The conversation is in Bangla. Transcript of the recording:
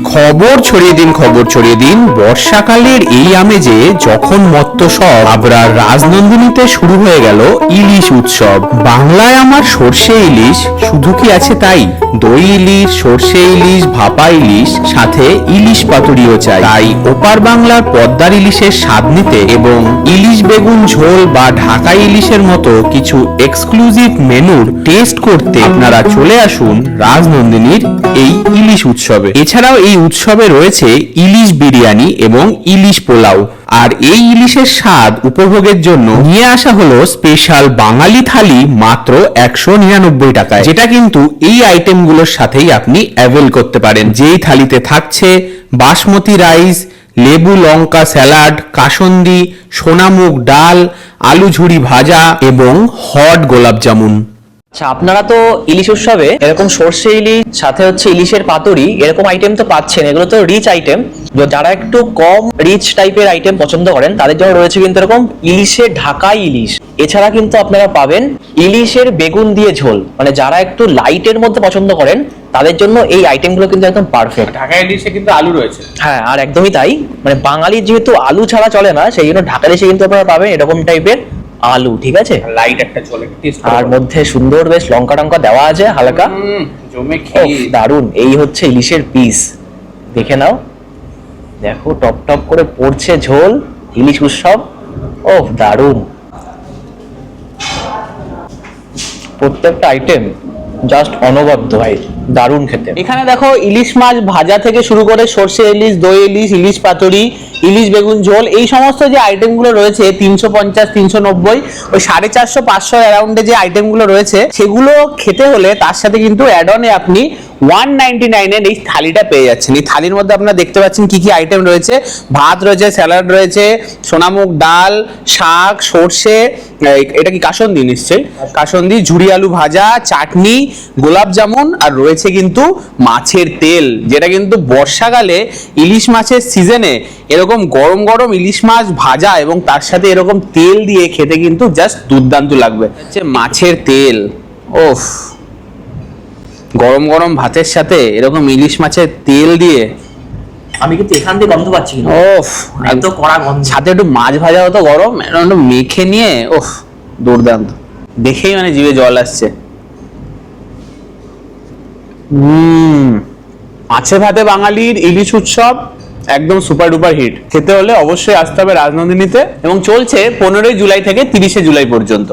খবর ছড়িয়ে দিন, খবর ছড়িয়ে দিন। বর্ষাকালের এই আমেজে যখন মত্ত সব, আবরার রাজনন্দিনীতে শুরু হয়ে গেল ইলিশ উৎসব। বাংলায় আমার সর্ষে ইলিশ, শুধু কি আছে তাই? দই ইলিশ, সর্ষে ইলিশ, ভাপা ইলিশ, সাথে ইলিশ পাতুরিও চাই। তাই ওপার বাংলার পদ্মার ইলিশের স্বাদ নিতে এবং ইলিশ বেগুন ঝোল বা ঢাকা ইলিশের মতো কিছু এক্সক্লুসিভ মেনুর টেস্ট করতে আপনারা চলে আসুন রাজনন্দিনীর এই ইলিশ উৎসবে। এছাড়াও এই উৎসবে রয়েছে ইলিশ বিরিয়ানি এবং ইলিশ পোলাও। আর এই ইলিশের স্বাদ উপভোগের জন্য নিয়ে আসা হলো স্পেশাল বাঙালি থালি মাত্র 199 টাকায়, যেটা কিন্তু এই আইটেমগুলোর সাথেই আপনি অ্যাভেল করতে পারেন। যেই থালিতে থাকছে বাসমতি রাইস, লেবু লঙ্কা স্যালাড, কাসন্দি, সোনামুগ ডাল, আলু ঝুরি ভাজা এবং হট গোলাপ জামুন। আচ্ছা, আপনারা তো ইলিশ উৎসবে এরকম সর্ষে ইলিশ সাথে হচ্ছে ইলিশের পাতুরি এরকম আইটেম তো পাচ্ছেন। এগুলো তো রিচ আইটেম। যারা একটু কম রিচ টাইপের আইটেম পছন্দ করেন তাদের জন্য রয়েছে কিন্তু এরকম ইলিশের ঢাকা ইলিশ। এছাড়া কিন্তু আপনারা পাবেন ইলিশের বেগুন দিয়ে ঝোল। মানে যারা একটু লাইটের মধ্যে পছন্দ করেন তাদের জন্য এই আইটেমগুলো কিন্তু একদম পারফেক্ট। ঢাকা ইলিশে কিন্তু আলু রয়েছে। হ্যাঁ, আর একদমই তাই। মানে বাঙালির যেহেতু আলু ছাড়া চলে না, সেই জন্য ঢাকা ইলিশে কিন্তু আপনারা পাবেন এরকম টাইপের আলু। ঠিক আছে, লাইট একটা চলে টেস্ট আর মধ্যে সুন্দর বেশ লঙ্কা টঙ্কা দেওয়া আছে হালকা। জমে খেয়ে দারুন। এই হচ্ছে ইলিশের পিস, দেখে নাও। দেখো টপ টপ করে পড়ছে ঝোল। ইলিশ উৎসব, ওহ দারুন। প্রত্যেকটা আইটেম জাস্ট অনবদ্য ভাই, দারুন খেতে। এখানে দেখো ইলিশ মাছ ভাজা থেকে শুরু করে সর্ষে ইলিশ, দই ইলিশ, ইলিশ পাতুরি, ইলিশ বেগুন ঝোল, এই সমস্ত যে আইটেমগুলো রয়েছে 350, 390, ওই 450, 500 অ্যারাউন্ডে যে আইটেমগুলো রয়েছে সেগুলো খেতে হলে তার সাথে কিন্তু অ্যাড অনে আপনি 199 এর এই থালিটা পেয়ে যাচ্ছেন। এই থালির মধ্যে আপনারা দেখতে পাচ্ছেন কি কি আইটেম রয়েছে। ভাত রয়েছে, স্যালাড রয়েছে, সোনামুগ ডাল, শাক, সর্ষে, এটা কি কাসন্দি, নিশ্চয়ই কাসন্দি, ঝুরি আলু ভাজা, চাটনি, গোলাপ জামুন, আর রয়েছে কিন্তু মাছের তেল, যেটা কিন্তু বর্ষাকালে ইলিশ মাছের সিজনে এরকম গরম গরম ইলিশ মাছ ভাজা এবং তার সাথে এরকম তেল দিয়ে খেতে কিন্তু জাস্ট দুর্দান্ত লাগবে। হচ্ছে মাছের তেল, ওফ, গরম গরম ভাতের সাথে এরকম ইলিশ মাছের তেল দিয়ে। আমি কিন্তু এখান থেকে গন্ধ পাচ্ছি, ওফ, একদম কড়া গন্ধ। সাথে একটু মাছ ভাজা হতো গরম, একটু মেখে নিয়ে, ওফ দুর্দান্ত। দেখেই মানে জিভে জল আসছে। মাছে ভাতে বাঙালির ইলিশ উৎসব একদম সুপার ডুপার হিট। খেতে হলে অবশ্যই আসতে হবে রাজনন্দিনীতে, এবং চলছে 15 জুলাই থেকে 30 জুলাই পর্যন্ত।